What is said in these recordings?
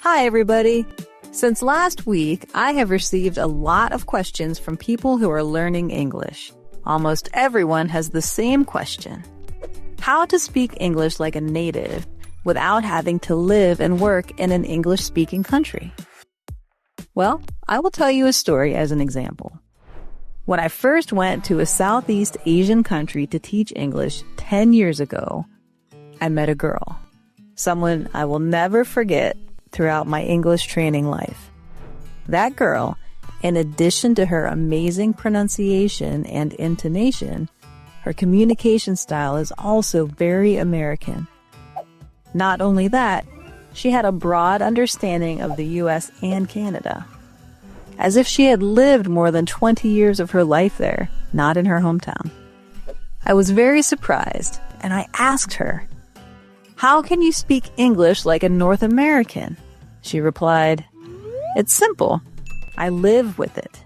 Hi, everybody. Since last week, I have received a lot of questions from people who are learning English. Almost everyone has the same question: how to speak English like a native without having to live and work in an English-speaking country. Well, I will tell you a story as an example. When I first went to a Southeast Asian country to teach English 10 years ago, I met a girl, someone I will never forget throughout my English training life. That girl, in addition to her amazing pronunciation and intonation, her communication style is also very American. Not only that, she had a broad understanding of the U.S. and Canada, as if she had lived more than 20 years of her life there, not in her hometown. I was very surprised, and I asked her, "How can you speak English like a North American?" She replied, "It's simple. I live with it."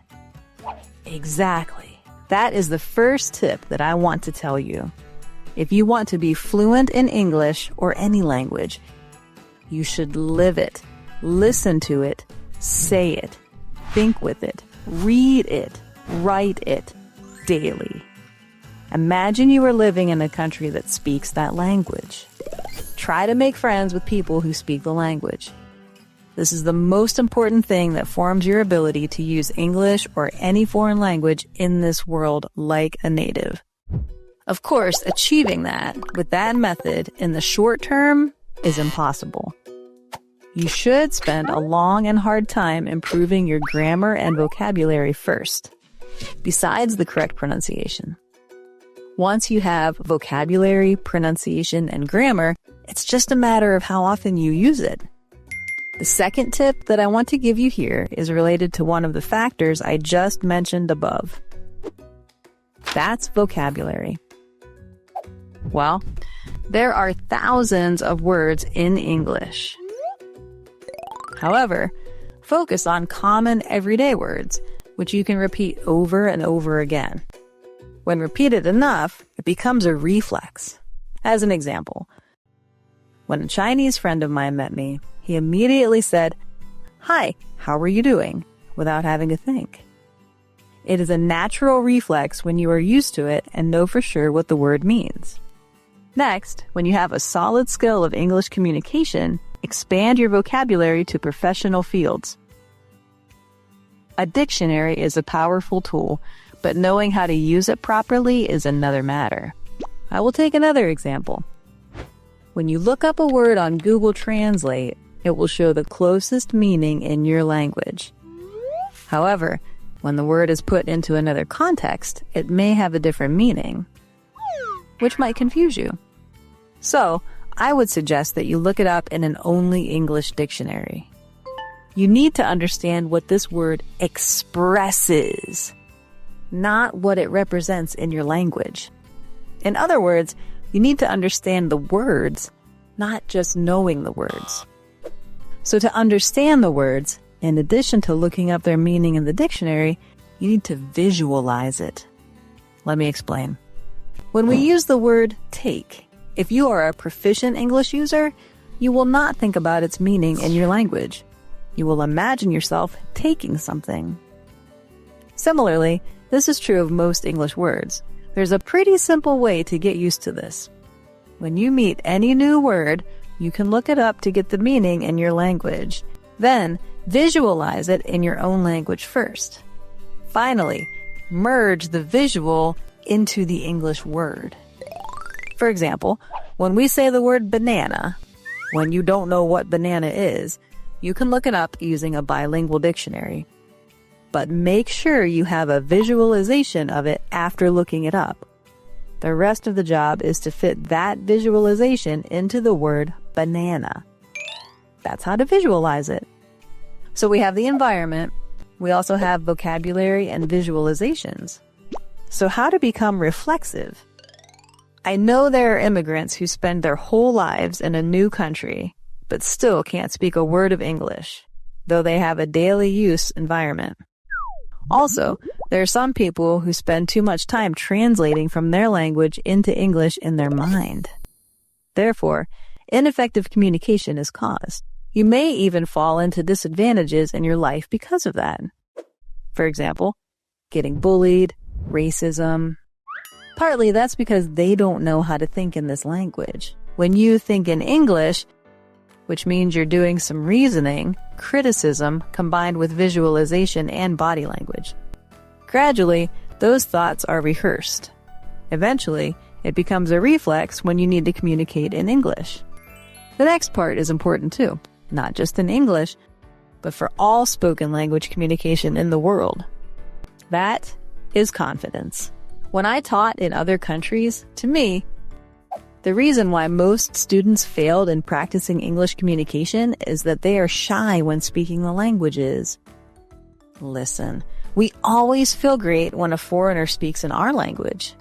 Exactly. That is the first tip that I want to tell you. If you want to be fluent in English or any language, you should live it, listen to it, say it, think with it, read it, write it daily. Imagine you are living in a country that speaks that language. Try to make friends with people who speak the language. This is the most important thing that forms your ability to use English or any foreign language in this world like a native. Of course, achieving that with that method in the short term is impossible. You should spend a long and hard time improving your grammar and vocabulary first, besides the correct pronunciation. Once you have vocabulary, pronunciation, and grammar, it's just a matter of how often you use it. The second tip that I want to give you here is related to one of the factors I just mentioned above. That's vocabulary. Well, there are thousands of words in English. However, focus on common everyday words, which you can repeat over and over again. When repeated enough, it becomes a reflex. As an example, when a Chinese friend of mine met me, he immediately said, "Hi, how are you doing?" without having to think. It is a natural reflex when you are used to it and know for sure what the word means. Next, when you have a solid skill of English communication, expand your vocabulary to professional fields. A dictionary is a powerful tool, but knowing how to use it properly is another matter. I will take another example. When you look up a word on Google Translate, it will show the closest meaning in your language. However, when the word is put into another context, it may have a different meaning, which might confuse you. So, I would suggest that you look it up in an only English dictionary. You need to understand what this word expresses, not what it represents in your language. In other words, you need to understand the words, not just knowing the words. So to understand the words, in addition to looking up their meaning in the dictionary, you need to visualize it. Let me explain. When we use the word take, if you are a proficient English user, you will not think about its meaning in your language. You will imagine yourself taking something. Similarly, this is true of most English words. There's a pretty simple way to get used to this. When you meet any new word, you can look it up to get the meaning in your language. Then, visualize it in your own language first. Finally, merge the visual into the English word. For example, when we say the word banana, when you don't know what banana is, you can look it up using a bilingual dictionary. But make sure you have a visualization of it after looking it up. The rest of the job is to fit that visualization into the word banana. That's how to visualize it. So we have the environment. We also have vocabulary and visualizations. So how to become reflexive? I know there are immigrants who spend their whole lives in a new country, but still can't speak a word of English, though they have a daily use environment. Also, there are some people who spend too much time translating from their language into English in their mind. Therefore, ineffective communication is caused. You may even fall into disadvantages in your life because of that. For example, getting bullied, racism. Partly that's because they don't know how to think in this language. When you think in English, which means you're doing some reasoning, criticism combined with visualization and body language. Gradually, those thoughts are rehearsed. Eventually, it becomes a reflex when you need to communicate in English. The next part is important too, not just in English, but for all spoken language communication in the world. That is confidence. When I taught in other countries, to me, the reason why most students failed in practicing English communication is that they are shy when speaking the languages. Listen, we always feel great when a foreigner speaks in our language.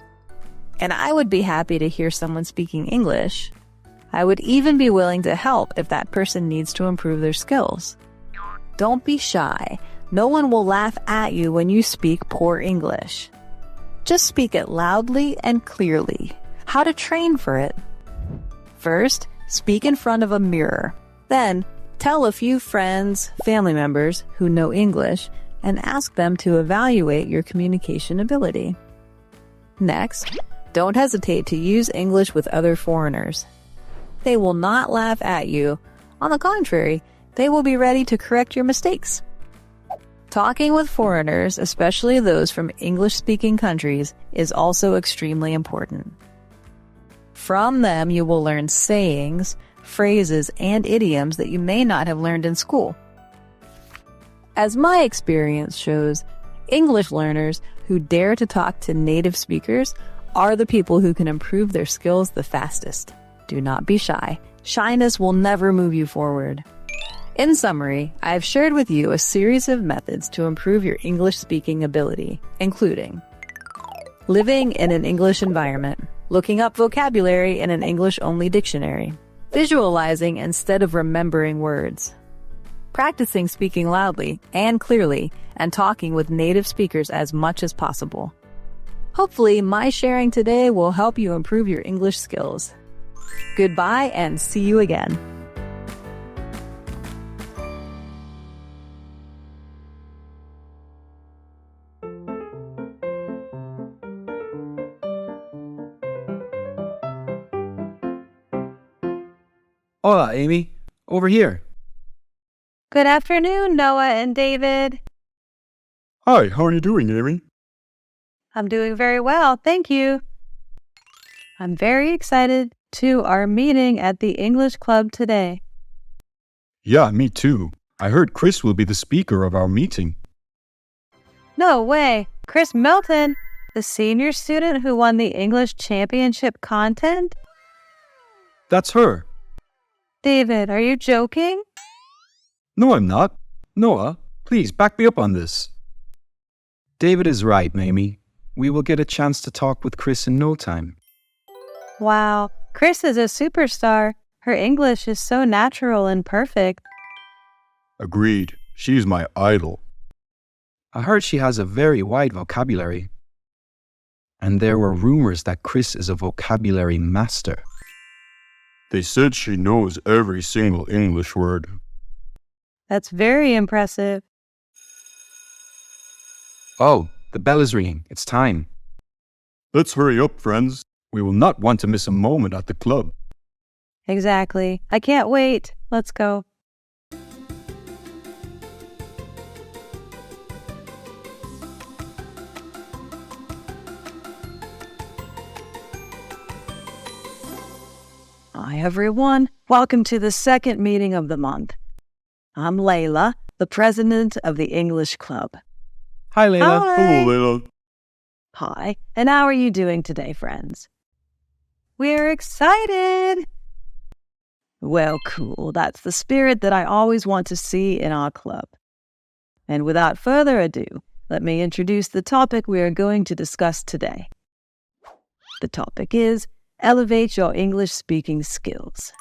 And I would be happy to hear someone speaking English. I would even be willing to help if that person needs to improve their skills. Don't be shy. No one will laugh at you when you speak poor English. Just speak it loudly and clearly. How to train for it? First, speak in front of a mirror. Then, tell a few friends, family members who know English and ask them to evaluate your communication ability. Next, don't hesitate to use English with other foreigners. They will not laugh at you. On the contrary, they will be ready to correct your mistakes. Talking with foreigners, especially those from English-speaking countries, is also extremely important. From them, you will learn sayings, phrases, and idioms that you may not have learned in school. As my experience shows, English learners who dare to talk to native speakers are the people who can improve their skills the fastest. Do not be shy. Shyness will never move you forward. In summary, I have shared with you a series of methods to improve your English speaking ability, including living in an English environment, looking up vocabulary in an English-only dictionary, visualizing instead of remembering words, practicing speaking loudly and clearly, and talking with native speakers as much as possible. Hopefully, my sharing today will help you improve your English skills. Goodbye and see you again. Hola, Amy. Over here. Good afternoon, Noah and David. Hi, how are you doing, Amy? I'm doing very well, thank you. I'm very excited to our meeting at the English Club today. Yeah, me too. I heard Chris will be the speaker of our meeting. No way! Chris Milton, the senior student who won the English Championship contest? That's her. David, are you joking? No, I'm not. Noah, please back me up on this. David is right, Amy. We will get a chance to talk with Chris in no time. Wow, Chris is a superstar. Her English is so natural and perfect. Agreed. She's my idol. I heard she has a very wide vocabulary. And there were rumors that Chris is a vocabulary master. They said she knows every single English word. That's very impressive. Oh, the bell is ringing. It's time. Let's hurry up, friends. We will not want to miss a moment at the club. Exactly. I can't wait. Let's go. Hi, everyone. Welcome to the second meeting of the month. I'm Layla, the president of the English Club. Hi, Layla. Hi. Hello, Layla. Hi, and how are you doing today, friends? We're excited! Well, cool. That's the spirit that I always want to see in our club. And without further ado, let me introduce the topic we are going to discuss today. The topic is Elevate Your English Speaking Skills.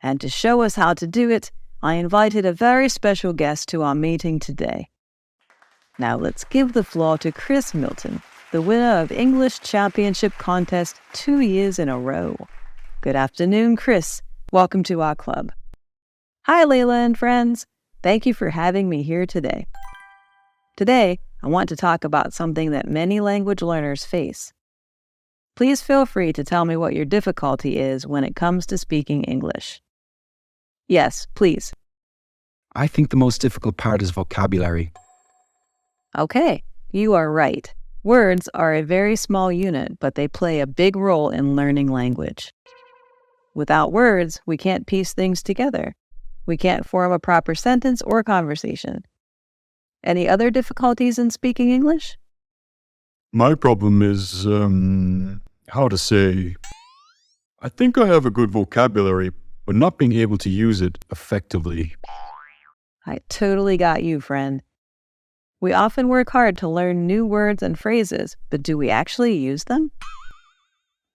And to show us how to do it, I invited a very special guest to our meeting today. Now let's give the floor to Chris Milton, the winner of English Championship Contest 2 years in a row. Good afternoon, Chris. Welcome to our club. Hi, Layla and friends. Thank you for having me here today. Today, I want to talk about something that many language learners face. Please feel free to tell me what your difficulty is when it comes to speaking English. Yes, please. I think the most difficult part is vocabulary. Okay, you are right. Words are a very small unit, but they play a big role in learning language. Without words, we can't piece things together. We can't form a proper sentence or conversation. Any other difficulties in speaking English? My problem is, how to say, I think I have a good vocabulary, but not being able to use it effectively. I totally got you, friend. We often work hard to learn new words and phrases, but do we actually use them?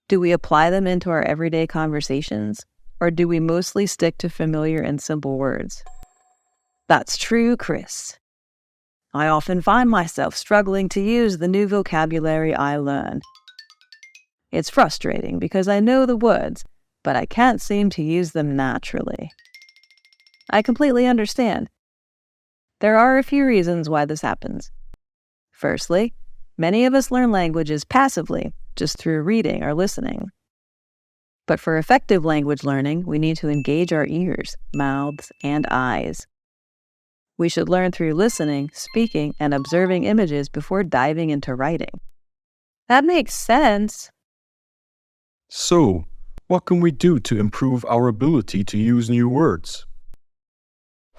Do we apply them into our everyday conversations, or do we mostly stick to familiar and simple words? That's true, Chris. I often find myself struggling to use the new vocabulary I learn. It's frustrating because I know the words, but I can't seem to use them naturally. I completely understand. There are a few reasons why this happens. Firstly, many of us learn languages passively, just through reading or listening. But for effective language learning, we need to engage our ears, mouths, and eyes. We should learn through listening, speaking, and observing images before diving into writing. That makes sense. So, what can we do to improve our ability to use new words?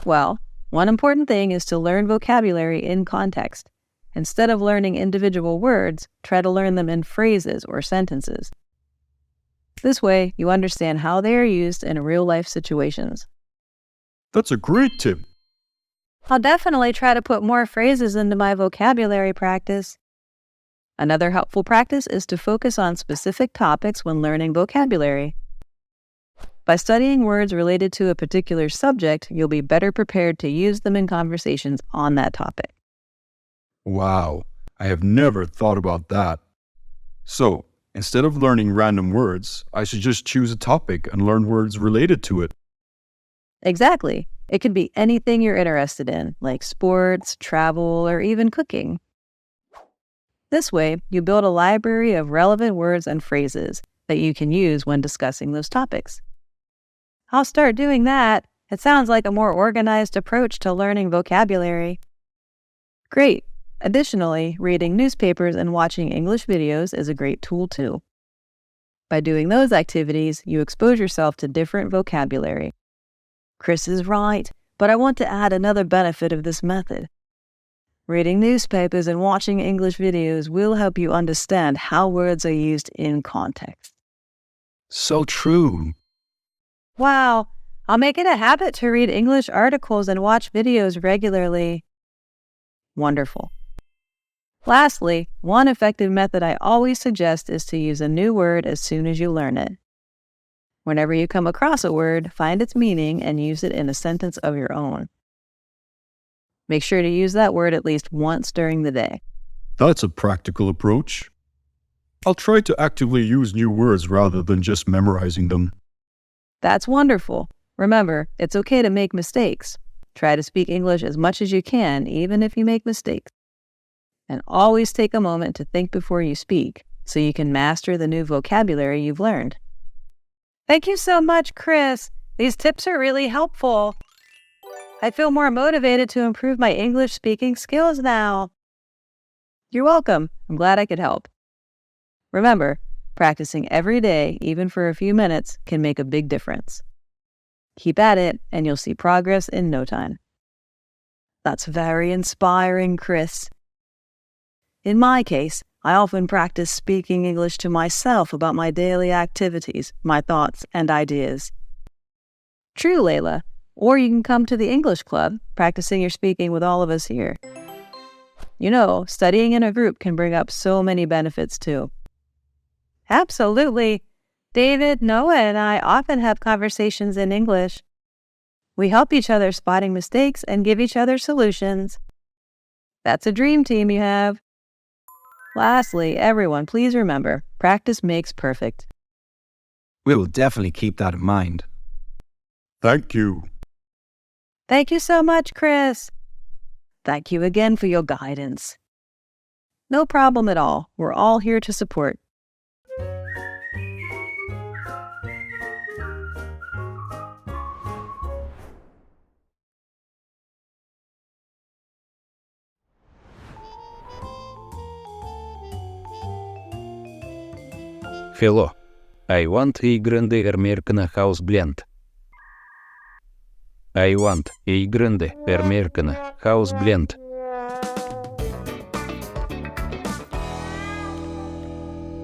Well, one important thing is to learn vocabulary in context. Instead of learning individual words, try to learn them in phrases or sentences. This way, you understand how they are used in real-life situations. That's a great tip. I'll definitely try to put more phrases into my vocabulary practice. Another helpful practice is to focus on specific topics when learning vocabulary. By studying words related to a particular subject, you'll be better prepared to use them in conversations on that topic. Wow, I have never thought about that. So, instead of learning random words, I should just choose a topic and learn words related to it. Exactly. It could be anything you're interested in, like sports, travel, or even cooking. This way, you build a library of relevant words and phrases that you can use when discussing those topics. I'll start doing that. It sounds like a more organized approach to learning vocabulary. Great. Additionally, reading newspapers and watching English videos is a great tool too. By doing those activities, you expose yourself to different vocabulary. Chris is right, but I want to add another benefit of this method. Reading newspapers and watching English videos will help you understand how words are used in context. So true. Wow, I'll make it a habit to read English articles and watch videos regularly. Wonderful. Lastly, one effective method I always suggest is to use a new word as soon as you learn it. Whenever you come across a word, find its meaning and use it in a sentence of your own. Make sure to use that word at least once during the day. That's a practical approach. I'll try to actively use new words rather than just memorizing them. That's wonderful. Remember, it's okay to make mistakes. Try to speak English as much as you can, even if you make mistakes. And always take a moment to think before you speak, so you can master the new vocabulary you've learned. Thank you so much, Chris. These tips are really helpful. I feel more motivated to improve my English speaking skills now. You're welcome. I'm glad I could help. Remember, practicing every day, even for a few minutes, can make a big difference. Keep at it, and you'll see progress in no time. That's very inspiring, Chris. In my case, I often practice speaking English to myself about my daily activities, my thoughts, and ideas. True, Layla. Or you can come to the English Club, practicing your speaking with all of us here. You know, studying in a group can bring up so many benefits too. Absolutely. David, Noah, and I often have conversations in English. We help each other spotting mistakes and give each other solutions. That's a dream team you have. Lastly, everyone, please remember, practice makes perfect. We will definitely keep that in mind. Thank you. Thank you so much, Chris. Thank you again for your guidance. No problem at all. We're all here to support. Hello. I want a grande American house blend. I want a grande American house blend.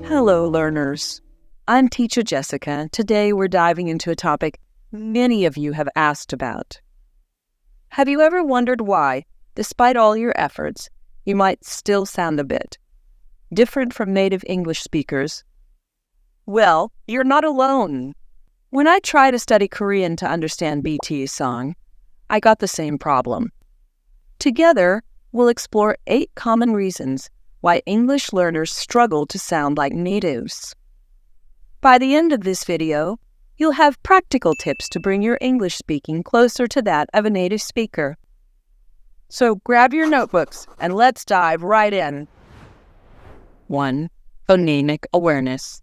Hello, learners. I'm Teacher Jessica, and today we're diving into a topic many of you have asked about. Have you ever wondered why, despite all your efforts, you might still sound a bit different from native English speakers? Well, you're not alone. When I tried to study Korean to understand BT's song, I got the same problem. Together, we'll explore 8 common reasons why English learners struggle to sound like natives. By the end of this video, you'll have practical tips to bring your English speaking closer to that of a native speaker. So grab your notebooks and let's dive right in. 1. Phonemic awareness.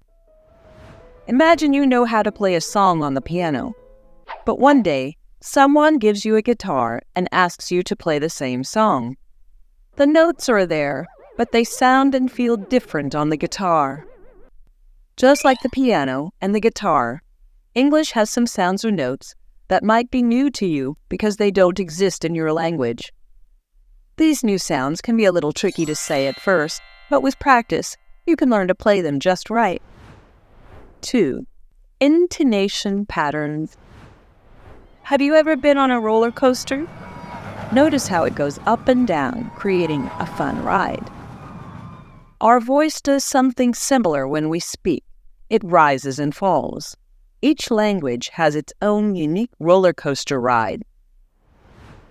Imagine you know how to play a song on the piano, but one day, someone gives you a guitar and asks you to play the same song. The notes are there, but they sound and feel different on the guitar. Just like the piano and the guitar, English has some sounds or notes that might be new to you because they don't exist in your language. These new sounds can be a little tricky to say at first, but with practice, you can learn to play them just right. 2. Intonation patterns. Have you ever been on a roller coaster? Notice how it goes up and down, creating a fun ride. Our voice does something similar when we speak. It rises and falls. Each language has its own unique roller coaster ride.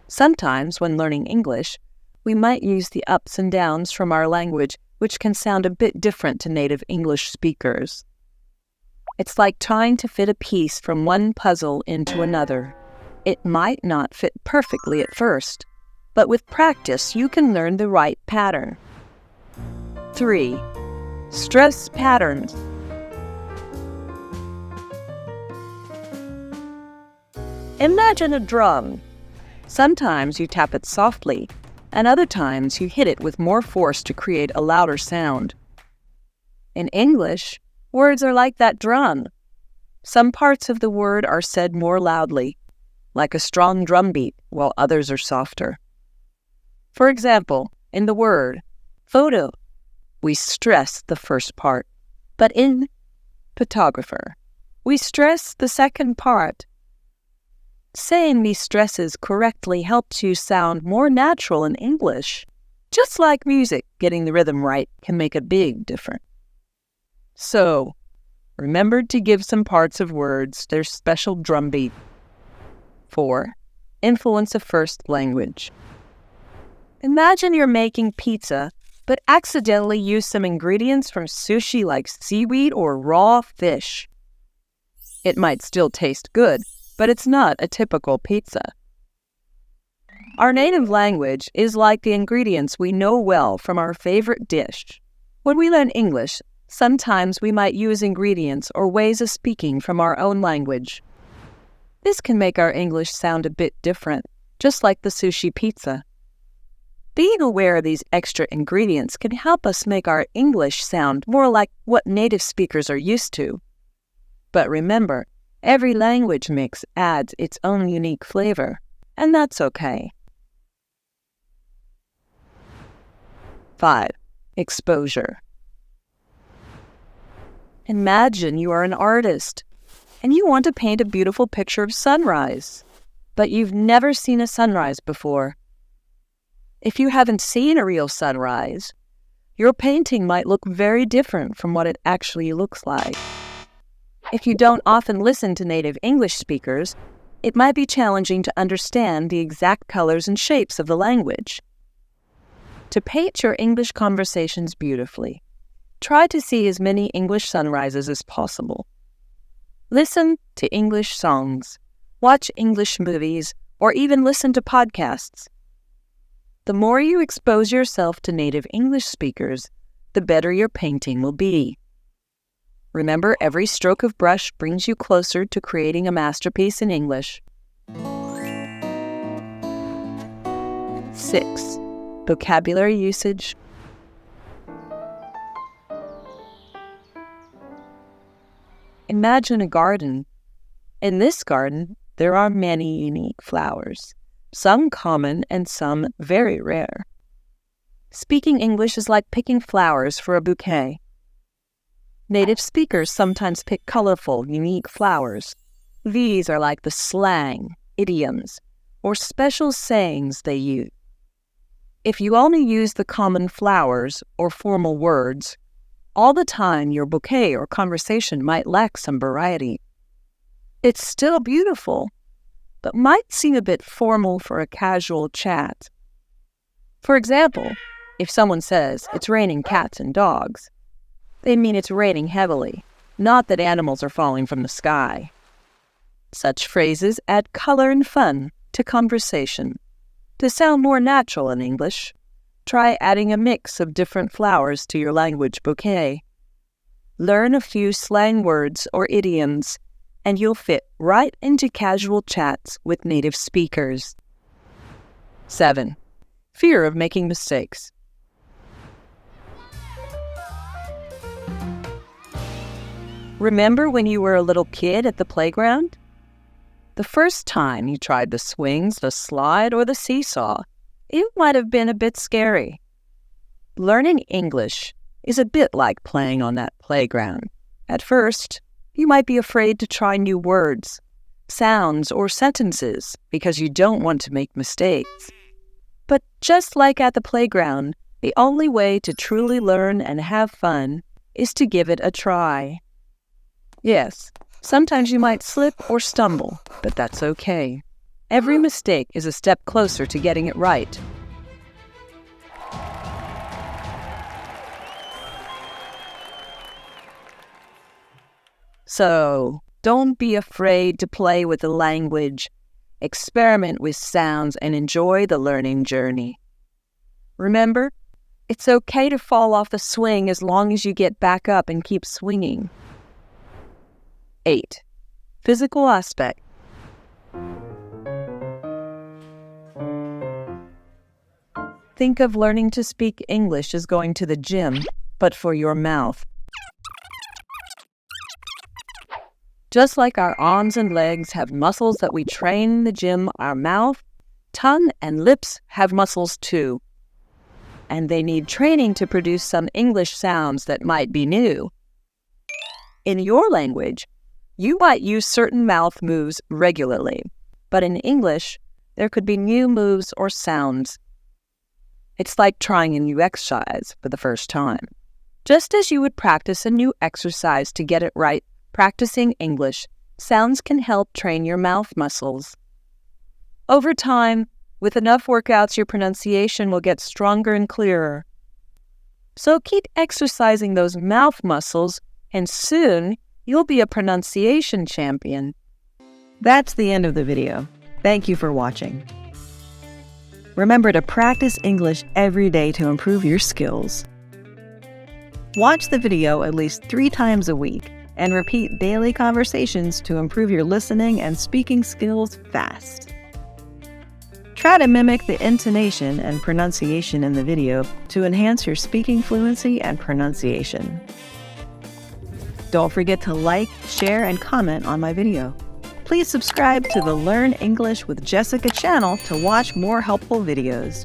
Sometimes, when learning English, we might use the ups and downs from our language, which can sound a bit different to native English speakers. It's like trying to fit a piece from one puzzle into another. It might not fit perfectly at first, but with practice you can learn the right pattern. 3. Stress patterns. Imagine a drum. Sometimes you tap it softly, and other times you hit it with more force to create a louder sound. In English, words are like that drum. Some parts of the word are said more loudly, like a strong drum beat, while others are softer. For example, in the word photo, we stress the first part, but in photographer, we stress the second part. Saying these stresses correctly helps you sound more natural in English. Just like music, getting the rhythm right can make a big difference. So, remember to give some parts of words their special drum beat. 4. Influence of first language. Imagine you're making pizza, but accidentally use some ingredients from sushi like seaweed or raw fish. It might still taste good, but it's not a typical pizza. Our native language is like the ingredients we know well from our favorite dish. When we learn English, sometimes we might use ingredients or ways of speaking from our own language. This can make our English sound a bit different, just like the sushi pizza. Being aware of these extra ingredients can help us make our English sound more like what native speakers are used to. But remember, every language mix adds its own unique flavor, and that's okay. 5. Exposure. Imagine you are an artist, and you want to paint a beautiful picture of sunrise, but you've never seen a sunrise before. If you haven't seen a real sunrise, your painting might look very different from what it actually looks like. If you don't often listen to native English speakers, it might be challenging to understand the exact colors and shapes of the language. To paint your English conversations beautifully, try to see as many English sunrises as possible. Listen to English songs, watch English movies, or even listen to podcasts. The more you expose yourself to native English speakers, the better your painting will be. Remember, every stroke of brush brings you closer to creating a masterpiece in English. 6. Vocabulary usage. Imagine a garden. In this garden, there are many unique flowers, some common and some very rare. Speaking English is like picking flowers for a bouquet. Native speakers sometimes pick colorful, unique flowers. These are like the slang, idioms, or special sayings they use. If you only use the common flowers or formal words, all the time your bouquet or conversation might lack some variety. It's still beautiful, but might seem a bit formal for a casual chat. For example, if someone says it's raining cats and dogs, they mean it's raining heavily, not that animals are falling from the sky. Such phrases add color and fun to conversation. To sound more natural in English, try adding a mix of different flowers to your language bouquet. Learn a few slang words or idioms, and you'll fit right into casual chats with native speakers. 7. Fear of making mistakes. Remember when you were a little kid at the playground? The first time you tried the swings, the slide, or the seesaw, it might have been a bit scary. Learning English is a bit like playing on that playground. At first, you might be afraid to try new words, sounds, or sentences because you don't want to make mistakes. But just like at the playground, the only way to truly learn and have fun is to give it a try. Yes, sometimes you might slip or stumble, but that's okay. Every mistake is a step closer to getting it right. So, don't be afraid to play with the language, experiment with sounds, and enjoy the learning journey. Remember, it's okay to fall off the swing as long as you get back up and keep swinging. 8. Physical aspect. Think of learning to speak English as going to the gym, but for your mouth. Just like our arms and legs have muscles that we train in the gym, our mouth, tongue, and lips have muscles too. And they need training to produce some English sounds that might be new. In your language, you might use certain mouth moves regularly, but in English, there could be new moves or sounds. It's like trying a new exercise for the first time. Just as you would practice a new exercise to get it right, practicing English, sounds can help train your mouth muscles. Over time, with enough workouts, your pronunciation will get stronger and clearer. So keep exercising those mouth muscles, and soon you'll be a pronunciation champion. That's the end of the video. Thank you for watching. Remember to practice English every day to improve your skills. Watch the video at least 3 times a week and repeat daily conversations to improve your listening and speaking skills fast. Try to mimic the intonation and pronunciation in the video to enhance your speaking fluency and pronunciation. Don't forget to like, share, and comment on my video. Please subscribe to the Learn English with Jessica channel to watch more helpful videos.